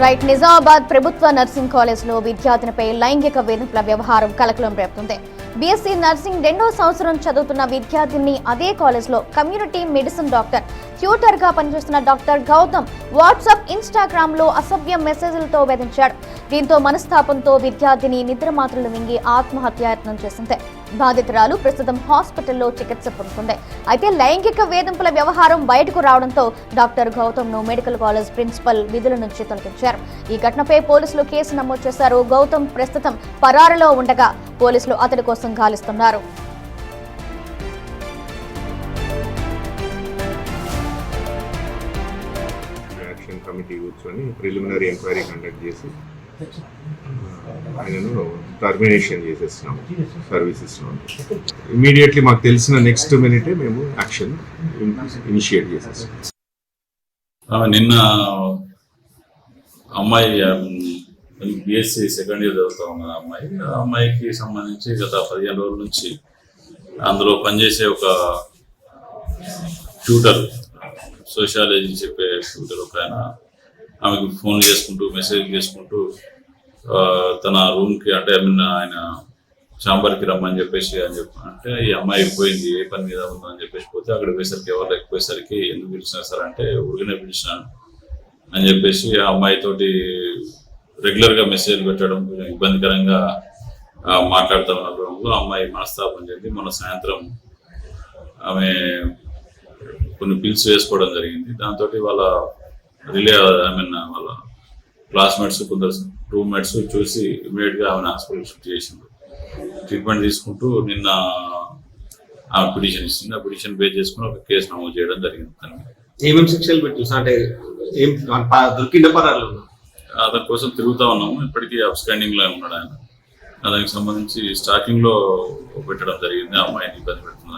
Right, Nizamabad ప్రభుత్వ nursing కాలేజ్లో విద్యార్థినిపై లైంగిక వేధింపుల వ్యవహారం కలకలం రేపుతుంది. బీఎస్సీ నర్సింగ్ 2వ సంవత్సరం చదువుతున్న విద్యార్థిని అదే కాలేజ్లో కమ్యూనిటీ మెడిసిన్ డాక్టర్ ట్యూటర్గా పనిచేస్తున్న డాక్టర్ గౌతమ్ వాట్సాప్, ఇన్స్టాగ్రామ్లో అసభ్య మెసేజ్లతో వేధించాడు. దీంతో మనస్తాపంతో విద్యార్థిని నిద్రమాత్రలు మింగి ఆత్మహత్యాయత్నం చేసింది. బాధితురాలు ప్రస్తుతం హాస్పిటల్లో చికిత్స పొందుతుంది. అయితే లైంగిక వేధింపుల వ్యవహారం బయటకు రావడంతో డాక్టర్ గౌతమ్ను మెడికల్ కాలేజ్ ప్రిన్సిపల్ విధుల నుంచి తొలగించారు. ఈ ఘటనపై పోలీసులు కేసు నమోదు చేశారు. గౌతమ్ ప్రస్తుతం పరారులో ఉండగా పోలీసులు అతడి కోసం గాలిస్తున్నారు. కమిటీ కూర్చొని ప్రిలిమినరీ ఎంక్వైరీ కండక్ట్ చేసి ఆయనను టర్మినేషన్ చేసేస్తున్నాం సర్వీసెస్ నుండి. ఇమీడియట్లీ మాకు తెలిసిన నెక్స్ట్ మినిటే మేము యాక్షన్ ఇనిషియేట్ చేసేస్తాం. నిన్న అమ్మాయి బిఎస్సి సెకండ్ ఇయర్ చదువుతా ఉన్న అమ్మాయికి సంబంధించి గత 15 రోజుల నుంచి అందులో పనిచేసే ఒక ట్యూటర్, సోషియాలజీ చెప్పే ట్యూటర్ ఒక ఆయన ఆమెకు ఫోన్ చేసుకుంటూ మెసేజ్ చేసుకుంటూ తన రూమ్కి అంటే ఆయన ఛాంబర్కి రమ్మని చెప్పేసి అంటే ఈ అమ్మాయి పోయింది, ఏ పని మీద ఉందని చెప్పేసి పోతే అక్కడ పోయేసరికి ఎవరు లేకపోయేసరికి ఎందుకు పిలిచినా సార్ అంటే ఊరికనే పిలిచినాను అని చెప్పేసి ఆ అమ్మాయితోటి రెగ్యులర్గా మెసేజ్ పెట్టడం కొంచెం ఇబ్బందికరంగా మాట్లాడుతూ ఉన్న క్రమంలో అమ్మాయి మనస్తాపం చెంది మొన్న సాయంత్రం ఆమె కొన్ని పిల్స్ వేసుకోవడం జరిగింది. దాంతో వాళ్ళ వాళ్ళ క్లాస్మేట్స్, కొందరు రూమ్మేట్స్ చూసి ఇమీడియట్గా ఆమెను హాస్పిటల్ షిఫ్ట్ చేసిండ్రు. ట్రీట్మెంట్ తీసుకుంటూ నిన్న ఆమె పిటిషన్ ఇస్తుంది. ఆ పిటిషన్ బేస్ చేసుకుని ఒక కేసు నమోదు చేయడం జరిగింది. ఏమేమి శిక్షలు పెట్టి అంటే దొరికిండ పరాలు అతని కోసం తిరుగుతూ ఉన్నాము. ఇప్పటికీ అబ్స్కాండింగ్ లో ఉన్నాడు ఆయన. దానికి సంబంధించి స్టార్టింగ్ లో పెట్టడం జరిగింది. అమ్మాయిని ఇబ్బంది పెడుతున్న